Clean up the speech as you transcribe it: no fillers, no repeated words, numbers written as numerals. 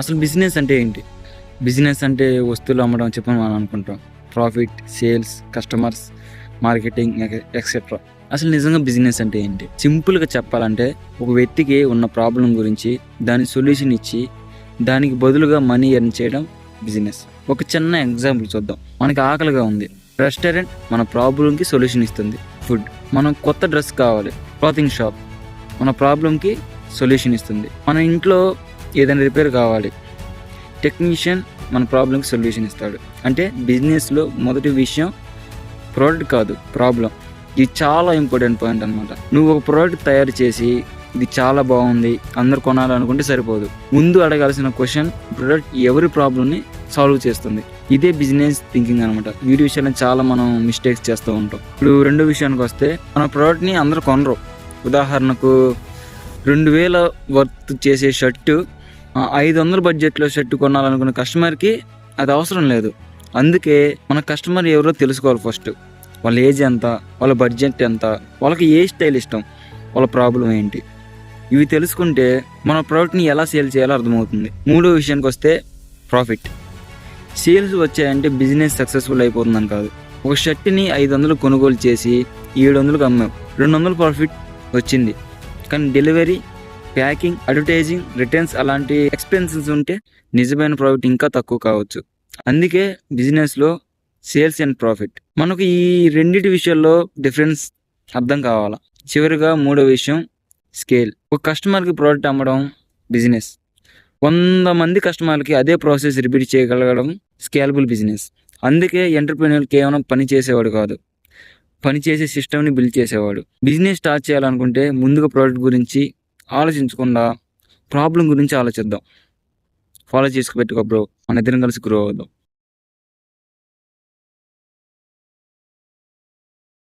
అసలు బిజినెస్ అంటే ఏంటి? బిజినెస్ అంటే వస్తువులు అమ్మడం చెప్పని మనం అనుకుంటాం. Profit, sales, customers, marketing etcetera. అసలు నిజంగా బిజినెస్ అంటే ఏంటి? సింపుల్గా చెప్పాలంటే ఒక వ్యక్తికి ఉన్న ప్రాబ్లం గురించి దాని సొల్యూషన్ ఇచ్చి దానికి బదులుగా మనీ ఎర్న్ చేయడం బిజినెస్. ఒక చిన్న ఎగ్జాంపుల్ చూద్దాం. మనకి ఆకలిగా ఉంది, రెస్టారెంట్ మన ప్రాబ్లంకి సొల్యూషన్ ఇస్తుంది. ఫుడ్. మనం కొత్త డ్రెస్ కావాలి, క్లాతింగ్ షాప్ మన ప్రాబ్లంకి సొల్యూషన్ ఇస్తుంది. మన ఇంట్లో ఏదైనా రిపేర్ కావాలి, టెక్నీషియన్ మన ప్రాబ్లంకి సొల్యూషన్ ఇస్తాడు. అంటే బిజినెస్లో మొదటి విషయం ప్రోడక్ట్ కాదు, ప్రాబ్లం. ఇది చాలా ఇంపార్టెంట్ పాయింట్ అనమాట. నువ్వు ఒక ప్రోడక్ట్ తయారు చేసి ఇది చాలా బాగుంది అందరు కొనాలనుకుంటే సరిపోదు. ముందు అడగాల్సిన క్వశ్చన్, ప్రోడక్ట్ ఎవరి ప్రాబ్లమ్ని సాల్వ్ చేస్తుంది. ఇదే బిజినెస్ థింకింగ్ అనమాట. వీటి విషయాల్లో చాలా మనం మిస్టేక్స్ చేస్తూ ఉంటాం. ఇప్పుడు రెండో విషయానికి వస్తే, మన ప్రోడక్ట్ని అందరూ కొనరు. ఉదాహరణకు 2000 వర్త్ చేసే షర్టు 500 బడ్జెట్లో షర్టు కొనాలనుకున్న కస్టమర్కి అది అవసరం లేదు. అందుకే మన కస్టమర్ ఎవరో తెలుసుకోవాలి ఫస్ట్. వాళ్ళ ఏజ్ ఎంత, వాళ్ళ బడ్జెట్ ఎంత, వాళ్ళకి ఏ స్టైల్ ఇష్టం, వాళ్ళ ప్రాబ్లం ఏంటి. ఇవి తెలుసుకుంటే మన ప్రోడక్ట్ని ఎలా సేల్ చేయాలో అర్థమవుతుంది. మూడో విషయానికి వస్తే ప్రాఫిట్. సేల్స్ వచ్చాయంటే బిజినెస్ సక్సెస్ఫుల్ అయిపోతుందని కాదు. ఒక షర్ట్ని 500 కొనుగోలు చేసి 700కి అమ్మాం, 200 ప్రాఫిట్ వచ్చింది. కానీ డెలివరీ, ప్యాకింగ్, అడ్వర్టైజింగ్, రిటర్న్స్ అలాంటి ఎక్స్పెన్సెస్ ఉంటే నిజమైన ప్రాఫిట్ ఇంకా తక్కువ కావచ్చు. అందుకే బిజినెస్లో సేల్స్ అండ్ ప్రాఫిట్. మనకు ఈ రెండింటి విషయాల్లో డిఫరెన్స్ అర్థం కావాలా. చివరిగా మూడో విషయం స్కేల్. ఒక కస్టమర్కి ప్రోడక్ట్ అమ్మడం బిజినెస్. 100 మంది కస్టమర్లకి అదే ప్రాసెస్ రిపీట్ చేయగలగడం స్కేలబుల్ బిజినెస్. అందుకే ఎంటర్‌ప్రెన్యూర్ కేవలం పని చేసేవాడు కాదు, పని చేసే సిస్టమ్ని బిల్డ్ చేసేవాడు. బిజినెస్ స్టార్ట్ చేయాలనుకుంటే ముందుగా ప్రోడక్ట్ గురించి ఆలోచించకుండా ప్రాబ్లం గురించి ఆలోచిద్దాం. ఫాలో చేసుకు పెట్టుకో బ్రో. మన ఇద్దరం కలిసి గ్రో అవుదాం.